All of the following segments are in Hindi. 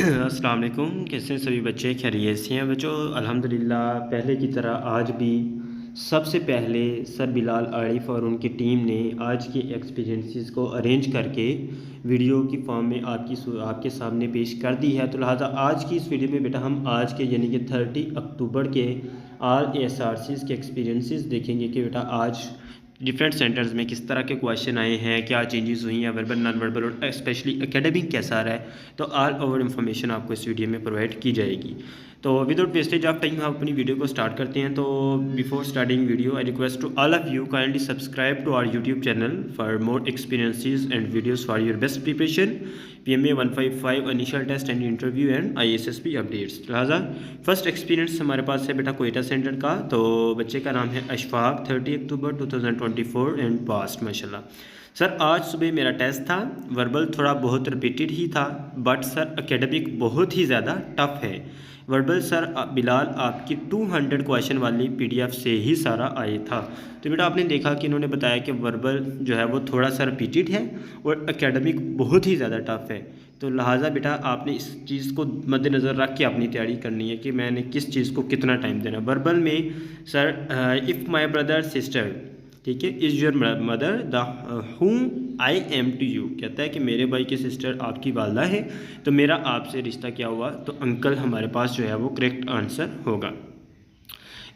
अस्सलाम वालेकुम। कैसे हैं सभी बच्चे? खैरियत से हैं बच्चों? अल्हम्दुलिल्लाह। पहले की तरह आज भी सबसे पहले सर बिलाल आरिफ और उनकी टीम ने आज के एक्सपीरियंसेस को अरेंज करके वीडियो की फॉर्म में आपके सामने पेश कर दी है। तो लिहाजा आज की इस वीडियो में बेटा हम आज के यानी कि 30 अक्टूबर के आल एसआरसीज़ के एक्सपीरियंसेस देखेंगे कि बेटा आज डिफरेंट सेंटर्स में किस तरह के क्वेश्चन आए हैं, क्या चेंजेस हुई हैं, वर्बल नॉन वर्बल और स्पेशली एकेडमिक कैसा रहा है। तो ऑल ओवर इन्फॉर्मेशन आपको इस वीडियो में प्रोवाइड की जाएगी। तो विदाउट वेस्टेज ऑफ टाइम हम अपनी वीडियो को स्टार्ट करते हैं। तो before starting video I request to all of you kindly subscribe to our YouTube channel for more experiences and videos for your best preparation PMA 155 initial test and interview and ISSB updates. लिहाजा फर्स्ट एक्सपीरियंस हमारे पास है बेटा कोयटा सेंटर का। तो बच्चे का नाम है अशफाक, 30 अक्टूबर 2024 एंड पास्ट माशाल्लाह। सर आज सुबह मेरा टेस्ट था, वर्बल थोड़ा बहुत रिपीटेड ही था, बट सर एकेडमिक बहुत ही ज़्यादा टफ है। वर्बल सर बिलाल आपकी 200 क्वेश्चन वाली PDF से ही सारा आया था। तो बेटा आपने देखा कि इन्होंने बताया कि वर्बल जो है वो थोड़ा सा रिपीटेड है और एकेडमिक बहुत ही ज़्यादा टफ है। तो लिहाजा बेटा आपने इस चीज़ को मद्देनज़र रख के अपनी तैयारी करनी है कि मैंने किस चीज़ को कितना टाइम देना। वर्बल में sir if my brother sister, ठीक है, is your mother the whom I am to you, कहता है कि मेरे भाई की सिस्टर आपकी वालदा है, तो मेरा आपसे रिश्ता क्या हुआ, तो अंकल हमारे पास जो है वो करेक्ट आंसर होगा।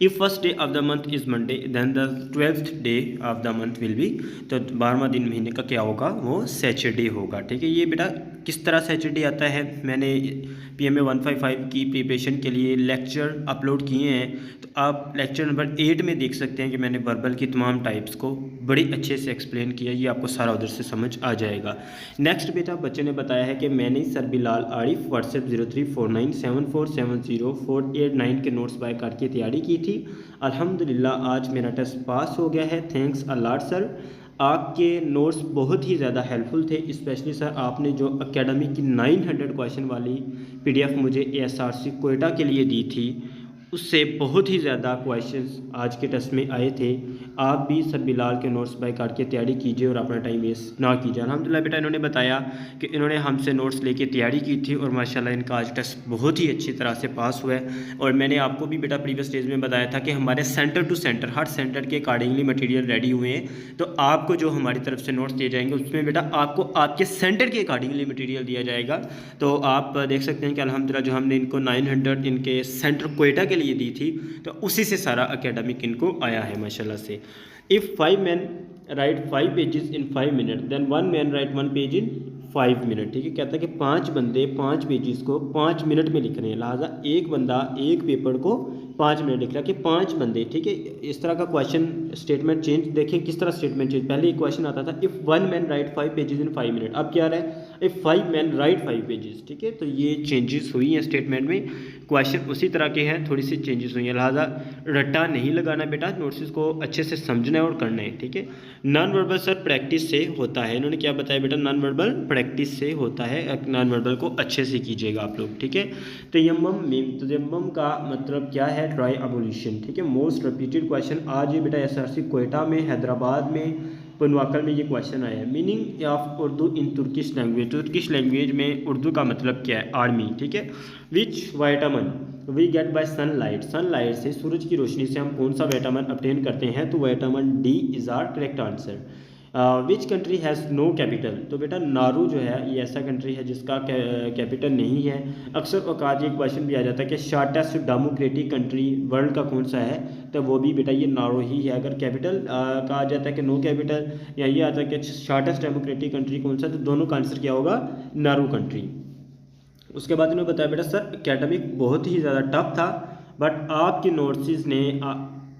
If first day of the month is Monday then the 12th day of the month will be, तो 12वां दिन महीने का क्या होगा, वो सैटरडे होगा। ठीक है, ये बेटा किस तरह सैटरडे आता है, मैंने PMA 155 की प्रिपरेशन के लिए लेक्चर अपलोड किए हैं। तो आप लेक्चर नंबर 8 में देख सकते हैं कि मैंने वर्बल की तमाम टाइप्स को बड़ी अच्छे से एक्सप्लेन किया, ये आपको सारा उधर से समझ आ जाएगा। नेक्स्ट बेटा बच्चे ने बताया है कि मैंने सर बिलाल आरिफ व्हाट्सएप 0349747048 के नोट्स बाय करके तैयारी की थी। अल्हम्दुलिल्लाह आज मेरा टेस्ट पास हो गया है, थैंक्स अ लॉट सर। आपके नोट्स बहुत ही ज़्यादा हेल्पफुल थे, स्पेशली सर आपने जो एकेडमी की 900 क्वेश्चन वाली PDF मुझे ASRC कोयटा के लिए दी थी, उससे बहुत ही ज़्यादा क्वेश्चंस आज के टेस्ट में आए थे। आप भी सब बिलाल के नोट्स बाय करके तैयारी कीजिए और अपना टाइम वेस्ट ना कीजिए। अल्हम्दुलिल्लाह बेटा इन्होंने बताया कि इन्होंने हमसे नोट्स लेके तैयारी की थी और माशाल्लाह इनका आज टेस्ट बहुत ही अच्छी तरह से पास हुआ है। और मैंने आपको भी बेटा प्रीवियस स्टेज में बताया था कि हमारे सेंटर टू सेंटर हर सेंटर के अकॉर्डिंगली मटीरियल रेडी हुए हैं। तो आपको जो हमारी तरफ से नोट्स दिए जाएंगे उसमें बेटा आपको आपके सेंटर के अकॉर्डिंगली मटीरियल दिया जाएगा। तो आप देख सकते हैं कि अल्हम्दुलिल्लाह जो हमने इनको 900 इनके सेंटर कोयटा के लिए दी थी, तो उसी से सारा एकेडमिक इनको आया है माशाल्लाह से। If 5 men write 5 pages in 5 minutes then 1 man write 1 page in 5 minute. ठीक है, कहता है कि 5 बंदे 5 पेजेस को 5 मिनट में लिख रहे हैं, लिहाजा एक बंदा एक पेपर को 5 मिनट लिख रहा है कि 5 बंदे। ठीक है, इस तरह का क्वेश्चन स्टेटमेंट चेंज देखें किस तरह स्टेटमेंट चेंज। पहले एक क्वेश्चन आता था if 1 man right 5 pages in 5 minute, अब क्या आ रहा है इफ़ 5 मैन राइट 5 पेजेस। ठीक है, तो ये चेंजेस हुई हैं स्टेटमेंट में, क्वेश्चन उसी तरह के हैं, थोड़ी सी चेंजेस हुई हैं। लिहाजा रट्टा नहीं लगाना बेटा, नोट्स को अच्छे से समझना है और करना है। ठीक है, नॉन वर्बल सर प्रैक्टिस से होता है, इन्होंने क्या बताया बेटा, नॉन वर्बल प्रैक्टिस से होता है, नॉन वर्बल को अच्छे से कीजिएगा आप लोग। ठीक है, तयम्मम में तयम्मम का मतलब क्या है, ड्राई एबोल्यूशन। ठीक है, मोस्ट रिपीटेड क्वेश्चन आज ये बेटा SRC कोयटा में, हैदराबाद में, पनवाकल में ये क्वेश्चन आया है। Meaning of Urdu in Turkish language, Turkish language में उर्दू का मतलब क्या है, आर्मी। ठीक है, which vitamin we get by sunlight, sunlight से सूरज की रोशनी से हम कौन सा विटामिन ऑब्टेन करते हैं, तो vitamin D is our correct answer. Which country has no capital, तो बेटा नारू जो है ये ऐसा कंट्री है जिसका कैपिटल नहीं है। अक्सर औकात ये क्वेश्चन भी आ जाता है कि शॉर्टेस्ट डेमोक्रेटिक कंट्री वर्ल्ड का कौन सा है, तो वो भी बेटा ये नारू ही है। अगर कैपिटल कहा जाता है कि नो कैपिटल, या ये आता है कि शॉर्टेस्ट डेमोक्रेटिक कंट्री कौन सा, तो दोनों का आंसर क्या होगा, नारू कंट्री। उसके बाद इन्होंने बताया बेटा सर एकेडमिक बहुत ही ज़्यादा टफ था, बट आपके नोट्स ने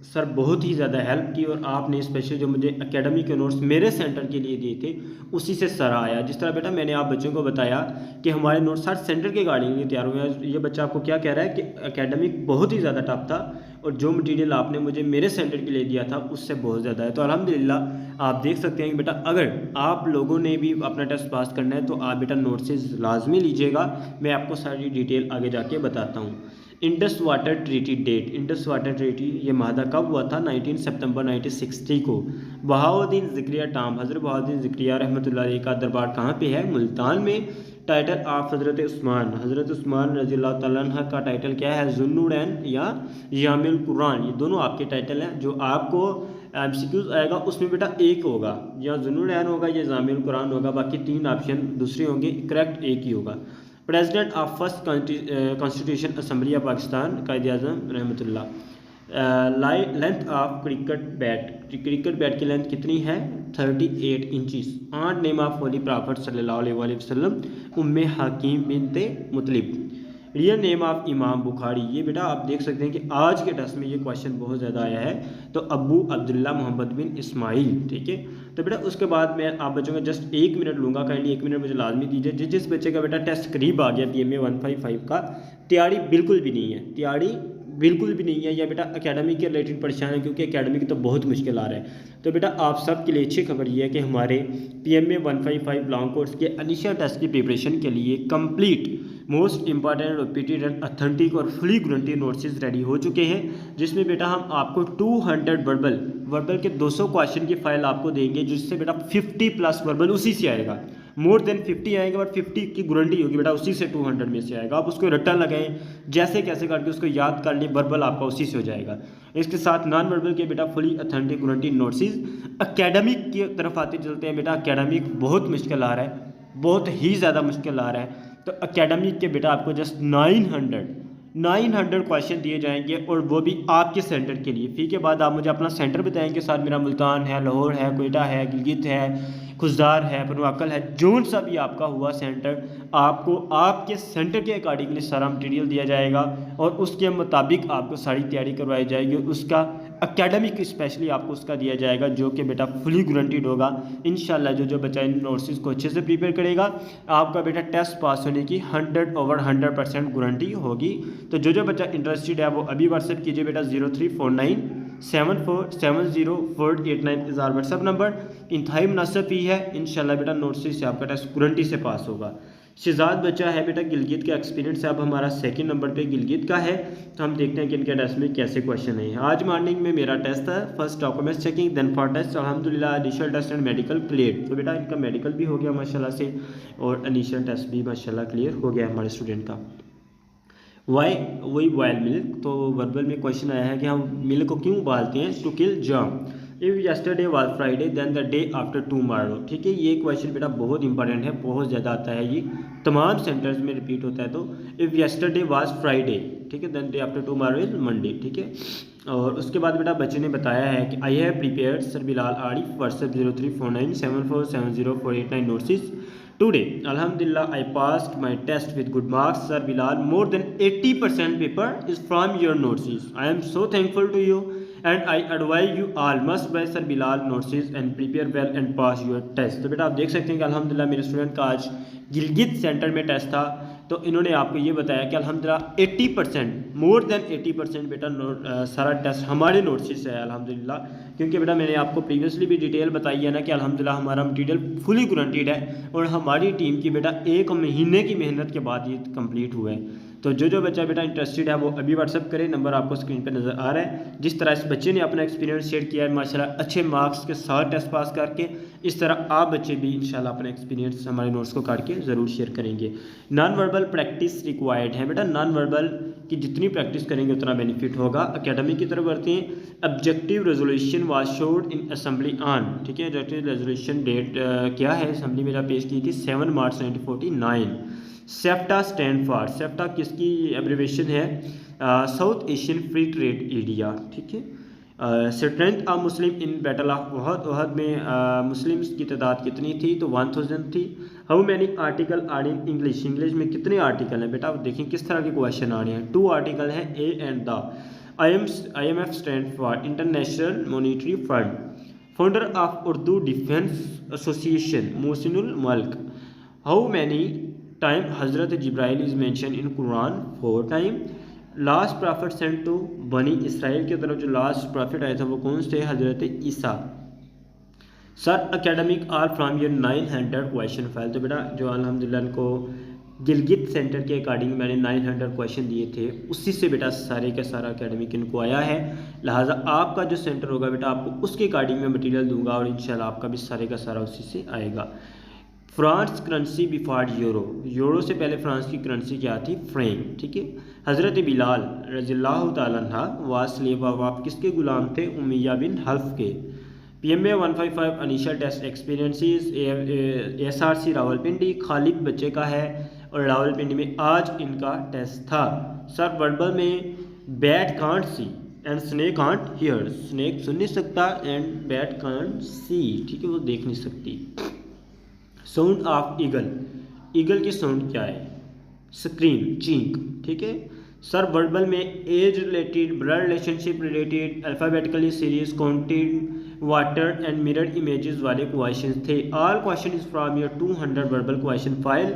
सर बहुत ही ज़्यादा हेल्प की और आपने स्पेशल जो मुझे एकेडमी के नोट्स मेरे सेंटर के लिए दिए थे उसी से सर आया। जिस तरह बेटा मैंने आप बच्चों को बताया कि हमारे नोट्स हर सेंटर के अकॉर्डिंग लिए तैयार हुए हैं, ये बच्चा आपको क्या कह रहा है कि एकेडमिक बहुत ही ज़्यादा टफ था और जो मटीरियल आपने मुझे मेरे सेंटर के लिए दिया था उससे बहुत ज़्यादा है। तो अल्हम्दुलिल्लाह आप देख सकते हैं कि बेटा अगर आप लोगों ने भी अपना टेस्ट पास करना है तो आप बेटा नोट्स लाजमी लीजिएगा, मैं आपको सारी डिटेल आगे जाके बताता हूँ। Indus water treaty date, Indus water treaty ये माहदा कब हुआ था? 19 सितंबर 1960 को। बहाउद्दीन ज़िक्रिया टाम, हज़रत बहाउद्दीन ज़िक्रिया रहमतुल्लाह अलैह का दरबार कहाँ पे है? मुल्तान में। टाइटल ऑफ हज़रत उस्मान, हज़रत उस्मान रज़ियल्लाहु तआला अन्हु का टाइटल क्या है? ज़ुन्नुरैन या यामिल कुरान, ये दोनों आपके टाइटल हैं। जो आपको एमसीक्यूज आएगा उसमें बेटा एक होगा, या ज़ुन्नुरैन होगा या जामिल कुरान होगा, बाकी 3 ऑप्शन दूसरे होंगे, करेक्ट एक ही होगा। President of first constitution assembly of Pakistan कायदे आज़म रहमतुल्लाह। Length of cricket bat, cricket bat की लेंथ कितनी है? 38 inches. On name of holy prophet सल्लल्लाहु अलैहि वसल्लम, उम्मे हकीम बिनते मुतलिब। रियल नेम ऑफ इमाम बुखारी, ये बेटा आप देख सकते हैं कि आज के टेस्ट में ये क्वेश्चन बहुत ज़्यादा आया है, तो अबू अब्दुल्ला मोहम्मद बिन इस्माइल, ठीक है। तो बेटा उसके बाद मैं आप बच्चों का जस्ट 1 मिनट लूँगा, काइंडली 1 मिनट मुझे लाजमी दीजिए। जिस बच्चे का बेटा टेस्ट करीब आ गया PMA 155 का, तैयारी बिल्कुल भी नहीं है, तैयारी बिल्कुल भी नहीं है, या बेटा एकेडमी के रिलेटेड परेशान है, क्योंकि एकेडमी की तो बहुत मुश्किल आ रहा है। तो बेटा आप सब के लिए अच्छी खबर ये है कि हमारे PMA 155 लॉन्ग कोर्स के इनिशियल टेस्ट की प्रिपरेशन के लिए complete most important repeated and authentic और फुली गारंटी नोट्स रेडी हो चुके हैं, जिसमें बेटा हम आपको 200 वर्बल के 200 क्वेश्चन की फाइल आपको देंगे, जिससे बेटा 50+ वर्बल उसी से आएगा। मोर देन 50 आएगा, बट 50 की गारंटी होगी बेटा, उसी से 200 में से आएगा। आप उसको रट्टा लगाएं, जैसे कैसे करके उसको याद कर लें, वर्बल आपका उसी से हो जाएगा। इसके साथ नॉन वर्बल के बेटा fully authentic guarantee notes. Academic की तरफ आते चलते हैं बेटा, अकेडमिक बहुत मुश्किल आ रहा है, बहुत ही ज़्यादा मुश्किल आ रहा है। तो अकेडमिक के बेटा आपको जस्ट 900 क्वेश्चन दिए जाएंगे, और वो भी आपके सेंटर के लिए। फी के बाद आप मुझे अपना सेंटर बताएंगे, साथ मेरा मुल्तान है, लाहौर है, कोयटा है, गिलगित है, खुजदार है, पनवाकल है, जोन सा भी आपका हुआ सेंटर, आपको आपके सेंटर के अकॉर्डिंगली सारा मटेरियल दिया जाएगा, और उसके मुताबिक आपको सारी तैयारी करवाई जाएगी। उसका एकेडमिक स्पेशली आपको उसका दिया जाएगा, जो कि बेटा फुली गारंटीड होगा इंशाल्लाह। जो बच्चा इन नोट्स को अच्छे से प्रिपेयर करेगा, आपका बेटा टेस्ट पास होने की 100% गारंटी होगी। तो जो बच्चा इंटरेस्टेड है वो अभी व्हाट्सएप कीजिए बेटा, 0349747048 इज़ आवर व्हाट्सएप नंबर। इंतहाई मुनासिब फी है, इंशाल्लाह बेटा नोट्स से आपका टेस्ट गारंटी से पास होगा। शहजाद बच्चा है बेटा, गिलगित का एक्सपीरियंस है, अब हमारा सेकंड नंबर पे गिलगित का है। तो हम देखते हैं कि इनके टेस्ट में कैसे क्वेश्चन है। आज मॉर्निंग में मेरा टेस्ट था, first documents checking, then for test अल्हम्दुलिल्लाह initial test and medical clear. तो बेटा इनका मेडिकल भी हो गया माशाल्लाह से, और इनिशियल टेस्ट भी माशाल्लाह क्लियर हो गया हमारे स्टूडेंट का। वही बॉयल मिल्क, तो वर्बल में क्वेश्चन आया है कि हम मिल्क को क्यों उबालते हैं? To kill germ. If yesterday was Friday then the day after tomorrow, ठीक है। ये क्वेश्चन बेटा बहुत इंपॉर्टेंट है, बहुत ज़्यादा आता है, ये तमाम सेंटर्स में रिपीट होता है। तो इफ़ यस्टरडे वाज फ्राइडे, ठीक है, then day after tomorrow is Monday, ठीक है। और उसके बाद बेटा बच्चे ने बताया है कि I have prepared sir Bilal Arif, WhatsApp 0349747048 notes today. अल्हम्दुलिल्लाह I passed my test with good marks sir Bilal, more than 80% paper is from your notes. I am so thankful to you and I advise you all must buy sir Bilal notes and prepare well and pass your test. तो बेटा आप देख सकते हैं कि अल्हम्दुलिल्लाह मेरे स्टूडेंट का आज गिलगित सेंटर में टेस्ट था, तो इन्होंने आपको ये बताया कि अल्हम्दुलिल्लाह 80%, मोर देन 80% बेटा सारा टेस्ट हमारे नोट्स से है अल्हम्दुलिल्लाह। क्योंकि बेटा मैंने आपको प्रीवियसली भी डिटेल बताई है ना कि अल्हम्दुलिल्लाह हमारा मटीरियल फुली गारंटीड है, और हमारी टीम की बेटा 1 महीने की मेहनत के बाद ये कंप्लीट हुआ है। तो जो बच्चा बेटा इंटरेस्टेड है वो अभी व्हाट्सअप करे, नंबर आपको स्क्रीन पे नज़र आ रहा है। जिस तरह इस बच्चे ने अपना एक्सपीरियंस शेयर किया है माशाल्लाह, अच्छे मार्क्स के साथ टेस्ट पास करके, इस तरह आप बच्चे भी इंशाल्लाह अपना एक्सपीरियंस हमारे नोट्स को काट के ज़रूर शेयर करेंगे। नॉन वर्बल प्रैक्टिस रिक्वायर्ड है बेटा, नॉन वर्बल की जितनी प्रैक्टिस करेंगे उतना बेनिफिट होगा। अकेडमी की तरफ बढ़ते हैं। Objective resolution was showed in assembly on, ठीक है। ऑब्जेक्टिव रेजोल्यूशन डेट क्या है? असेंबली मेरा पेश की थी 7 मार्च 1949। सेफ्टा स्टैंड फॉर, सेफ्टा किसकी एब्रीवेशन है? South Asian free trade area, ठीक है। Strength of Muslim in battle of Uhud, Uhud में मुस्लिम्स की तादाद कितनी थी? तो 1000 थी। How many article are in English, English में कितने आर्टिकल हैं बेटा? देखें किस तरह के क्वेश्चन आ रहे हैं। 2 आर्टिकल हैं, a and the. IMF stand for International Monetary Fund. Founder of Urdu defence association Mohsinul Mulk. How many time हज़रत Jibrail is mentioned in Quran? 4 time. Last prophet sent to Bani Israel की तरफ जो लास्ट प्रॉफिट आया था वो कौन से? हज़रत Isa. Sir academic are from your 900 question file. तो बेटा जो अल्हम्दुलिल्लाह इनको गिलगित सेंटर के अकॉर्डिंग मैंने 900 क्वेश्चन दिए थे, उसी से बेटा सारे का सारा एकेडमिक इनको आया है। लिहाजा आपका जो सेंटर होगा बेटा आपको उसके अकॉर्डिंग मैं मटेरियल दूंगा और इंशाल्लाह आपका भी सारे का सारा उसी से आएगा। France currency before euro, euro से पहले फ्रांस की करेंसी क्या थी? फ्रैंक। ठीक है। हज़रत बिलाल रज़ियल्लाहु ताला अन्हु वाज स्लेव, आप किसके गुलाम थे? उमैया बिन हल्फ के। PMA 155 initial test experiences SRC Rawalpindi, Khalid बच्चे का है और रावलपिंडी में आज इनका टेस्ट था। सर वर्बल में bat can't see and snake can't hear, snake सुन नहीं सकता एंड बैट कांट सी, ठीक है, वो देख नहीं सकती। साउंड ऑफ ईगल, ईगल की साउंड क्या है? स्क्रीम, चींक। ठीक है। सर वर्बल में age related, blood relationship related, alphabetically series, counted, water and mirror images वाले क्वेश्चन थे। All question is from your 200 verbal question file,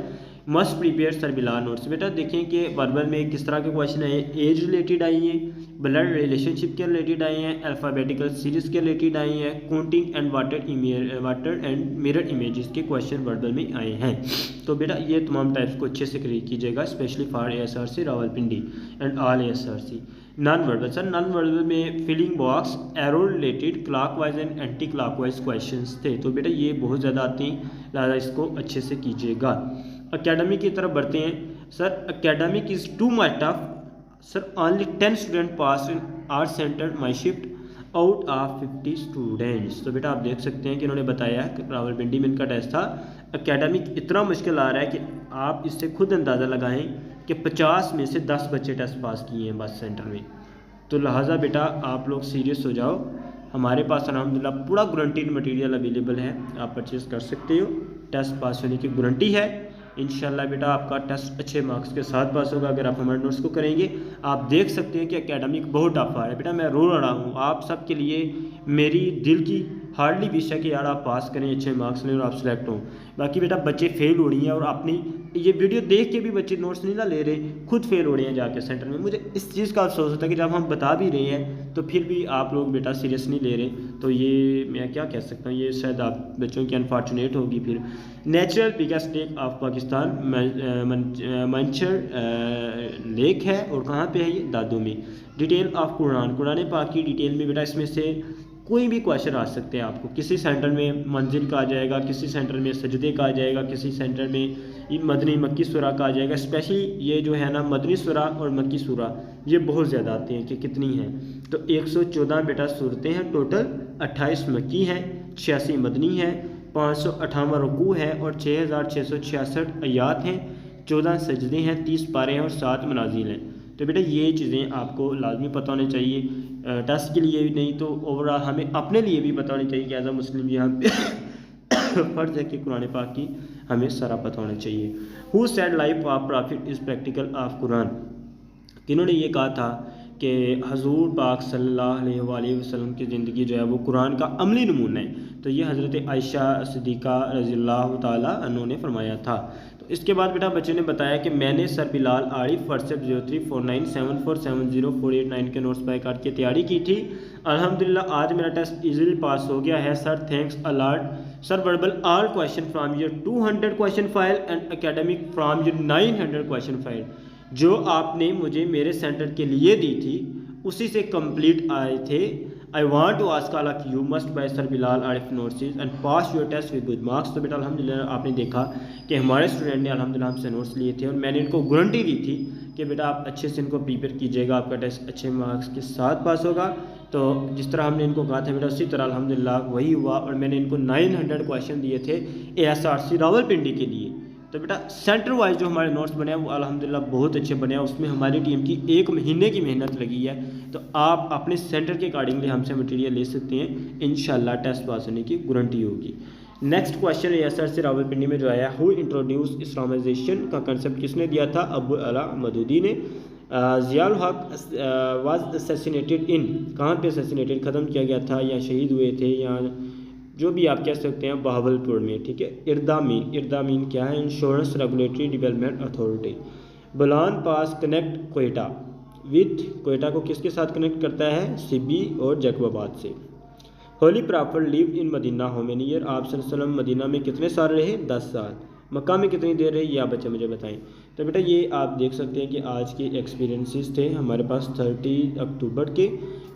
must prepare sir Bilal notes. बेटा देखें कि वर्बल में किस तरह के क्वेश्चन आए हैं। एज रिलेटेड आई हैं, ब्लड रिलेशनशिप के रिलेटेड आए हैं, अल्फ़ाबेटिकल सीरीज के रिलेटेड आए हैं, counting and water and mirror images के क्वेश्चन वर्बल में आए हैं। तो बेटा ये तमाम टाइप्स को अच्छे से क्लियर कीजिएगा, specially for ASRC Rawalpindi and all ASRC। Non verbal, sir non verbal में filling box, arrow related, clockwise and anti clockwise questions थे। तो बेटा ये बहुत ज़्यादा आते हैं, लिहाजा इसको अच्छे से कीजिएगा। अकेडमी की तरफ बढ़ते हैं। Sir academic is too much tough, sir only 10 student pass in are centre my shift out of 50 students. तो बेटा आप देख सकते हैं कि इन्होंने बताया कि रावलपिंडी में इनका टेस्ट था। एकेडमिक इतना मुश्किल आ रहा है कि आप इससे खुद अंदाज़ा लगाएं कि 50 में से 10 बच्चे टेस्ट पास किए हैं बस सेंटर में। तो लिहाजा बेटा आप लोग सीरियस हो जाओ, हमारे पास अल्हम्दुलिल्लाह पूरा गारंटीड मटेरियल अवेलेबल है, आप परचेज़ कर सकते हो। टेस्ट पास होने की गारंटी है। इंशाल्लाह बेटा आपका टेस्ट अच्छे मार्क्स के साथ पास होगा अगर आप हमारे नोट्स को करेंगे। आप देख सकते हैं कि एकेडमिक बहुत टफ आ रहा है बेटा, मैं रो रहा हूँ आप सब के लिए, मेरी दिल की हार्डली विश है कि यार आप पास करें, अच्छे मार्क्स लें और आप सेलेक्ट हों। बाकी बेटा बच्चे फेल हो रही हैं और अपनी ये वीडियो देख के भी बच्चे नोट्स नहीं ना ले रहे, खुद फेल हो रहे हैं जाके सेंटर में। मुझे इस चीज़ का अफसोस होता है कि जब हम बता भी रहे हैं तो फिर भी आप लोग बेटा सीरियस नहीं ले रहे। तो ये मैं क्या कह सकता हूँ, ये शायद आप बच्चों की अनफॉर्चुनेट होगी। फिर natural biggest lake of Pakistan Manchar lake है और कहाँ पे है ये? दादू में। डिटेल ऑफ कुरान, कुरान पाक की डिटेल में बेटा इसमें से कोई भी क्वेश्चन आ सकते हैं आपको। किसी सेंटर में मंजिल का आ जाएगा, किसी सेंटर में सजदे का आ जाएगा, किसी सेंटर में मदनी मक्की सूरा का आ जाएगा। स्पेशली ये जो है ना मदनी सूरा और मक्की सूरा ये बहुत ज़्यादा आते हैं कि कितनी हैं। तो 114 बेटा सूरतें हैं टोटल, 28 मक्की हैं, 86 मदनी है, 558 रुकू है और 6666 आयात हैं, 14 सजदे हैं, 30 पारे हैं और 7 मनाजिल हैं। तो बेटा ये चीज़ें आपको लाजमी पता होनी चाहिए, टेस्ट के लिए भी नहीं तो ओवरऑल हमें अपने लिए भी पता होनी चाहिए कि एज अ मुस्लिम यहाँ पे फ़र्ज़ है कि कुरान पाक की हमें सारा पता होना चाहिए। Who said life of prophet is practical of Quran, किन्होंने ये कहा था कि हजूर पाक सल्लल्लाहु अलैहि वसल्लम की ज़िंदगी जो है वो कुरान का अमली नमूना है। तो ये हज़रत आयशा सिद्दीक़ा रज़ियल्लाहु ताला अन्हा ने फरमाया था। तो इसके बाद बेटा बच्चे ने बताया कि मैंने सर बिलाल आरिफ व्हाट्सएप 0349747048 के नोट्स बाय कार्ड की तैयारी की थी। अल्हम्दुलिल्लाह आज मेरा टेस्ट इजीली पास हो गया है sir, thanks a lot sir. Verbal all question from your 200 question file and academic from your 900 question file जो आपने मुझे मेरे सेंटर के लिए दी थी उसी से कंप्लीट आए थे। I want to ask all of you must buy sir Bilal Arif notes and pass your test with good marks. तो बेटा अल्हम्दुलिल्लाह आपने देखा कि हमारे स्टूडेंट ने अल्हम्दुलिल्लाह हमसे नोट्स लिए थे और मैंने इनको गारंटी दी थी कि बेटा आप अच्छे से इनको प्रिपेयर कीजिएगा, आपका टेस्ट अच्छे मार्क्स के साथ पास होगा। तो जिस तरह हमने इनको कहा था बेटा उसी तरह अल्हम्दुलिल्लाह वही हुआ और मैंने इनको 900 क्वेश्चन दिए थे ASRC रावलपिंडी के लिए। तो बेटा सेंटर वाइज जो हमारे नोट्स बने हैं वो अल्हम्दुलिल्लाह बहुत अच्छे बने हैं, उसमें हमारी टीम की 1 महीने की मेहनत लगी है। तो आप अपने सेंटर के अकॉर्डिंगली हमसे मटेरियल ले सकते हैं, इंशाल्लाह टेस्ट पास होने की गारंटी होगी। नेक्स्ट क्वेश्चन ASRC रावलपिंडी में जो आया, हु इंट्रोड्यूस इस्लामाइजेशन का कंसेप्ट किसने दिया था? अबू अला मदूदी ने। ज़ियाउल हक वाज असैसिनेटेड इन, कहाँ पे असैसिनेटेड ख़त्म किया गया था या शहीद हुए थे या जो भी आप कह सकते हैं, बहावलपुर में। ठीक है। इरदामीन, इरदामीन क्या है? Insurance Regulatory Development Authority. Bolan pass connect Quetta with, Quetta को किसके साथ कनेक्ट करता है? सिबी और जैकबाबाद से। Holy prophet live in Medina how many year, आप सल्लल्लाहु अलैहि वसल्लम मदीना में कितने साल रहे? 10 साल। मक्का में कितनी देर रही, ये आप बच्चे मुझे बताएं। तो बेटा ये आप देख सकते हैं कि आज के एक्सपीरियंसेस थे हमारे पास 30 अक्टूबर के,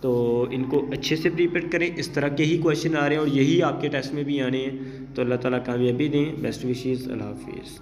तो इनको अच्छे से प्रिपेयर करें। इस तरह के ही क्वेश्चन आ रहे हैं और यही आपके टेस्ट में भी आने हैं। तो अल्लाह ताला कामयाबी दें। बेस्ट विशेस, अल्लाह हाफिज़।